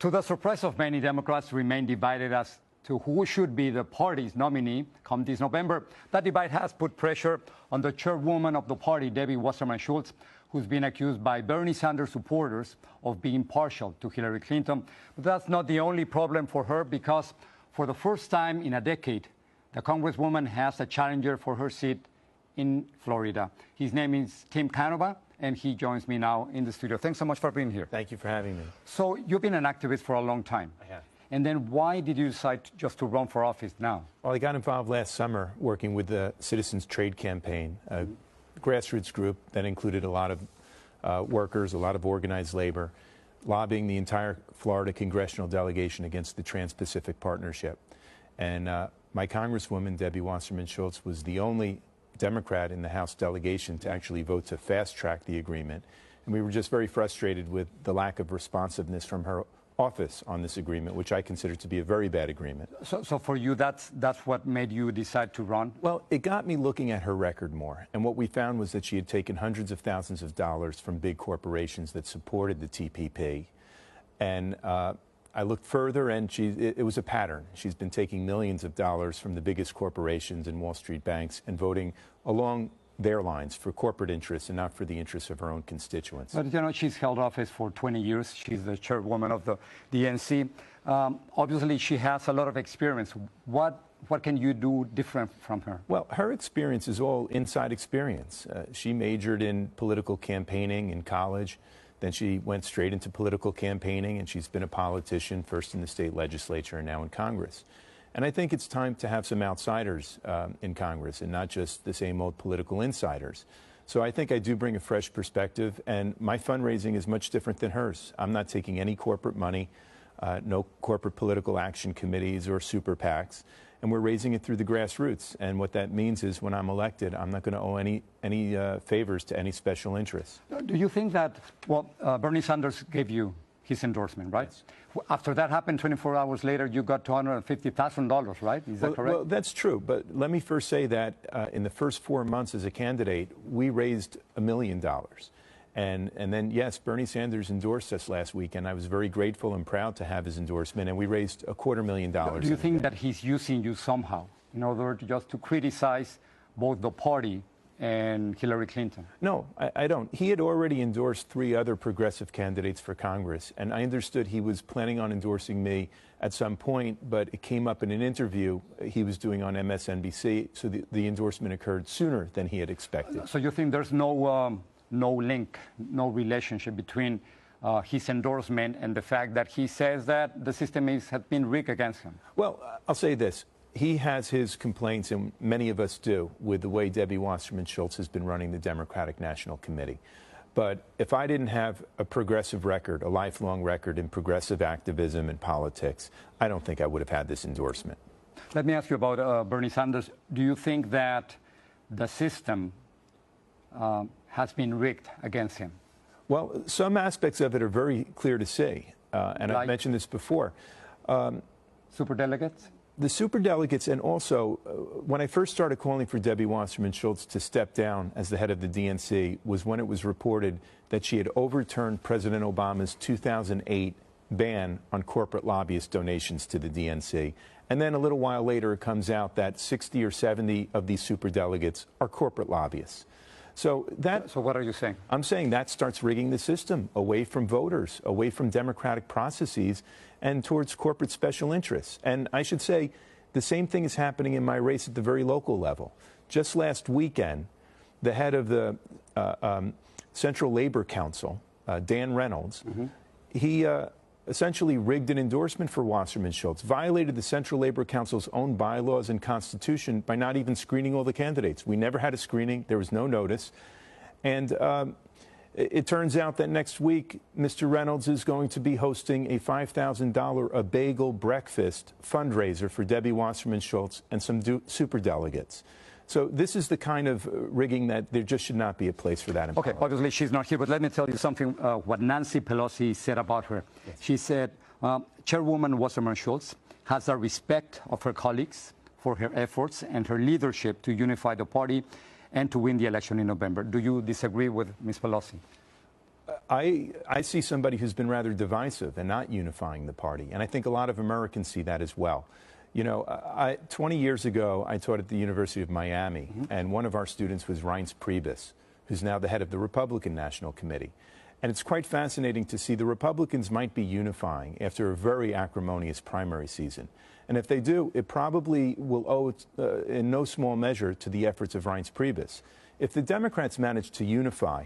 To the surprise of many, Democrats remain divided as to who should be the party's nominee come this November. That divide has put pressure on the chairwoman of the party, Debbie Wasserman Schultz, who's been accused by Bernie Sanders supporters of being partial to Hillary Clinton. But that's not the only problem for her, because for the first time in a decade, the Congresswoman has a challenger for her seat in Florida. His name is Tim Canova, and he joins me now in the studio. Thanks so much for being here. Thank you for having me. So you've been an activist for a long time. I have. And then why did you decide just to run for office now? Well, I got involved last summer working with the Citizens Trade Campaign, a grassroots group that included a lot of workers, a lot of organized labor, lobbying the entire Florida congressional delegation against the Trans-Pacific Partnership. And my Congresswoman, Debbie Wasserman Schultz, was the only Democrat in the House delegation to actually vote to fast-track the agreement. And we were just very frustrated with the lack of responsiveness from her office on this agreement, which I consider to be a very bad agreement. So for you, that's what made you decide to run? Well, it got me looking at her record more. And what we found was that she had taken hundreds of thousands of dollars from big corporations that supported the TPP. And I looked further, and it was a pattern. She's been taking millions of dollars from the biggest corporations and Wall Street banks and voting along their lines for corporate interests and not for the interests of her own constituents. But, you know, she's held office for 20 years. She's the chairwoman of the DNC. Obviously, she has a lot of experience. What can you do different from her? Well, her experience is all inside experience. She majored in political campaigning in college. Then she went straight into political campaigning, and she's been a politician, first in the state legislature and now in Congress. And I think it's time to have some outsiders in Congress and not just the same old political insiders. So I think I do bring a fresh perspective, and my fundraising is much different than hers. I'm not taking any corporate money, no corporate political action committees or super PACs, and we're raising it through the grassroots. And what that means is when I'm elected, I'm not going to owe any favors to any special interests. Do you think that, well, Bernie Sanders gave you his endorsement, right? Yes. After that happened, 24 hours later, you got $250,000, right? Is that correct? Well, that's true. But let me first say that in the first 4 months as a candidate, we raised $1 million. And then, yes, Bernie Sanders endorsed us last week, and I was very grateful and proud to have his endorsement, and we raised $250,000. Do you think that he's using you somehow in order just to criticize both the party and Hillary Clinton? No, I don't. He had already endorsed 3 other progressive candidates for Congress, and I understood he was planning on endorsing me at some point, but it came up in an interview he was doing on MSNBC, so the endorsement occurred sooner than he had expected. So you think there's no link, no relationship between his endorsement and the fact that he says that the system has been rigged against him? Well, I'll say this. He has his complaints, and many of us do, with the way Debbie Wasserman Schultz has been running the Democratic National Committee. But if I didn't have a progressive record, a lifelong record in progressive activism and politics, I don't think I would have had this endorsement. Let me ask you about Bernie Sanders. Do you think that the system has been rigged against him? Well, some aspects of it are very clear to see, and I've mentioned this before. Superdelegates? The superdelegates, and also when I first started calling for Debbie Wasserman Schultz to step down as the head of the DNC was when it was reported that she had overturned President Obama's 2008 ban on corporate lobbyist donations to the DNC. And then a little while later, it comes out that 60 or 70 of these superdelegates are corporate lobbyists. So what are you saying? I'm saying that starts rigging the system away from voters, away from democratic processes, and towards corporate special interests. And I should say the same thing is happening in my race at the very local level. Just last weekend, the head of the Central Labor Council, Dan Reynolds, he essentially rigged an endorsement for Wasserman Schultz, violated the Central Labor Council's own bylaws and constitution by not even screening all the candidates. We never had a screening. There was no notice. And it turns out that next week, Mr. Reynolds is going to be hosting a $5,000 a bagel breakfast fundraiser for Debbie Wasserman Schultz and some superdelegates. So this is the kind of rigging that there just should not be a place for that in politics. Okay, obviously she's not here, but let me tell you something, what Nancy Pelosi said about her. Yes. She said, Chairwoman Wasserman Schultz has the respect of her colleagues for her efforts and her leadership to unify the party and to win the election in November. Do you disagree with Ms. Pelosi? I see somebody who's been rather divisive and not unifying the party. And I think a lot of Americans see that as well. 20 years ago, I taught at the University of Miami, and one of our students was Reince Priebus, who's now the head of the Republican National Committee. And it's quite fascinating to see the Republicans might be unifying after a very acrimonious primary season. And if they do, it probably will owe in no small measure to the efforts of Reince Priebus. If the Democrats manage to unify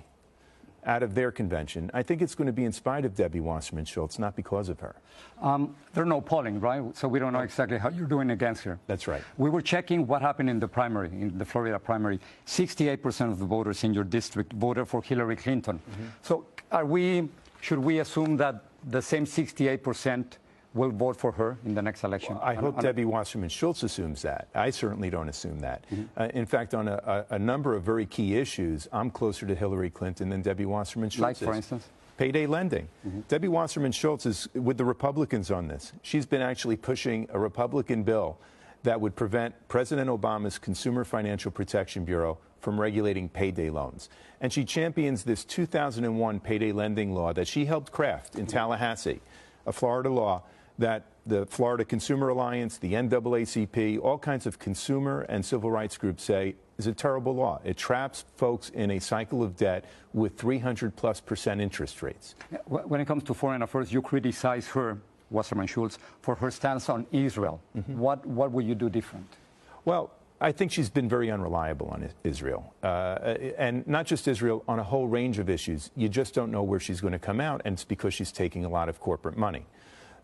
out of their convention, I think it's going to be in spite of Debbie Wasserman Schultz, not because of her. There's no polling, right? So we don't know exactly how you're doing against her. That's right. We were checking what happened in the primary, in the Florida primary. 68% of the voters in your district voted for Hillary Clinton. So should we assume that the same 68% will vote for her in the next election? Well, I hope Debbie Wasserman Schultz assumes that. I certainly don't assume that. In fact, on a number of very key issues, I'm closer to Hillary Clinton than Debbie Wasserman Schultz like, is. for instance? Payday lending. Debbie Wasserman Schultz is with the Republicans on this. She's been actually pushing a Republican bill that would prevent President Obama's Consumer Financial Protection Bureau from regulating payday loans. And she champions this 2001 payday lending law that she helped craft in Tallahassee, a Florida law that the Florida Consumer Alliance, the NAACP, all kinds of consumer and civil rights groups say is a terrible law. It traps folks in a cycle of debt with 300+% interest rates. When it comes to foreign affairs, you criticize her, Wasserman Schultz, for her stance on Israel. What will you do different? Well, I think she's been very unreliable on Israel. And not just Israel, on a whole range of issues. You just don't know where she's going to come out, and it's because she's taking a lot of corporate money.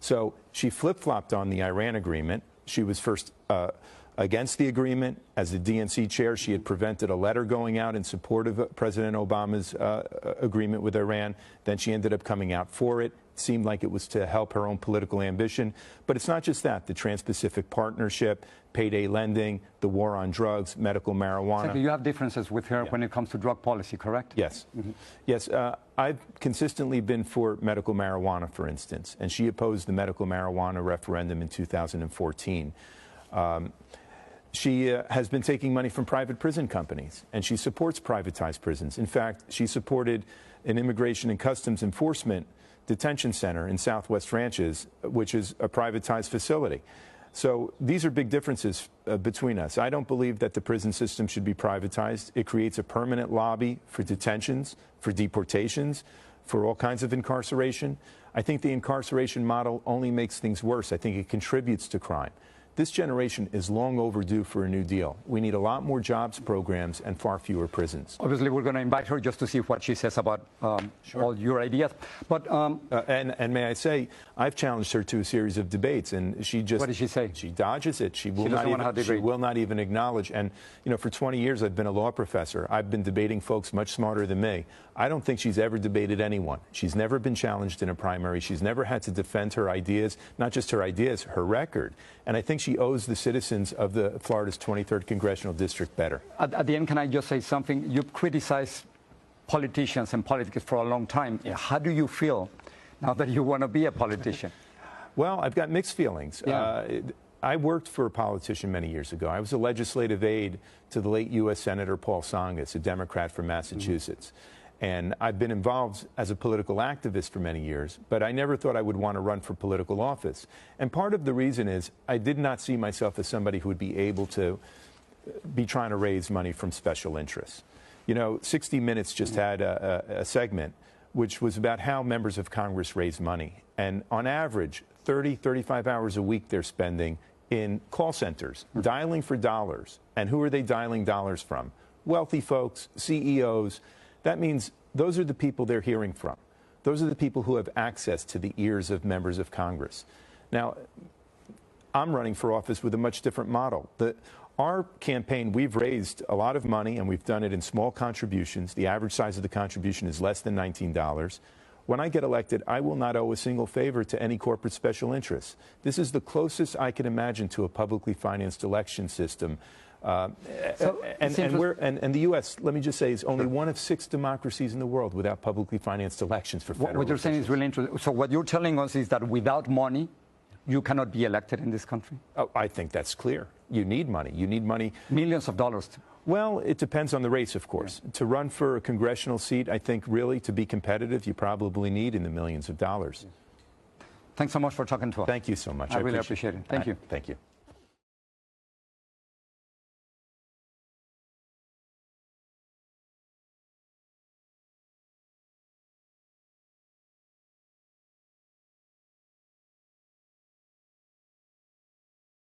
So she flip-flopped on the Iran agreement. She was first against the agreement. As the DNC chair, she had prevented a letter going out in support of President Obama's agreement with Iran. Then she ended up coming out for it. It seemed like it was to help her own political ambition. But it's not just that. The Trans-Pacific Partnership, payday lending, the war on drugs, medical marijuana. Exactly. You have differences with her when it comes to drug policy, correct? Yes. Yes. I've consistently been for medical marijuana, for instance, and she opposed the medical marijuana referendum in 2014. She has been taking money from private prison companies, and she supports privatized prisons. In fact, she supported an Immigration and Customs Enforcement detention center in Southwest Ranches, which is a privatized facility. So these are big differences between us. I don't believe that the prison system should be privatized. It creates a permanent lobby for detentions, for deportations, for all kinds of incarceration. I think the incarceration model only makes things worse. I think it contributes to crime. This generation is long overdue for a new deal. We need a lot more jobs programs and far fewer prisons. Obviously, we're going to invite her just to see what she says about all your ideas. But and may I say, I've challenged her to a series of debates, and she just... What did she say? She dodges it. She will not even acknowledge. And, you know, for 20 years, I've been a law professor. I've been debating folks much smarter than me. I don't think she's ever debated anyone. She's never been challenged in a primary. She's never had to defend her ideas, not just her ideas, her record. And I think she owes the citizens of Florida's 23rd Congressional District better. At the end, can I just say something? You've criticized politicians and politics for a long time. Yeah. How do you feel now that you want to be a politician? Well, I've got mixed feelings. Yeah. I worked for a politician many years ago. I was a legislative aide to the late U.S. Senator Paul Tsongas, a Democrat from Massachusetts. And I've been involved as a political activist for many years, but I never thought I would want to run for political office. And part of the reason is I did not see myself as somebody who would be able to be trying to raise money from special interests. You know, 60 Minutes just had a segment which was about how members of Congress raise money. And on average, 30, 35 hours a week they're spending in call centers, dialing for dollars. And who are they dialing dollars from? Wealthy folks, CEOs. That means those are the people they're hearing from. Those are the people who have access to the ears of members of Congress. Now, I'm running for office with a much different model. Our campaign, we've raised a lot of money, and we've done it in small contributions. The average size of the contribution is less than $19. When I get elected, I will not owe a single favor to any corporate special interests. This is the closest I can imagine to a publicly financed election system. And the U.S., let me just say, is only one of 6 democracies in the world without publicly financed elections for federal What you're saying is really interesting. So what you're telling us is that without money, you cannot be elected in this country? Oh, I think that's clear. You need money. You need money. Millions of dollars. Well, it depends on the race, of course. Yeah. To run for a congressional seat, I think really to be competitive, you probably need in the millions of dollars. Thanks so much for talking to us. Thank you so much. I really appreciate it. Thank you. Thank you.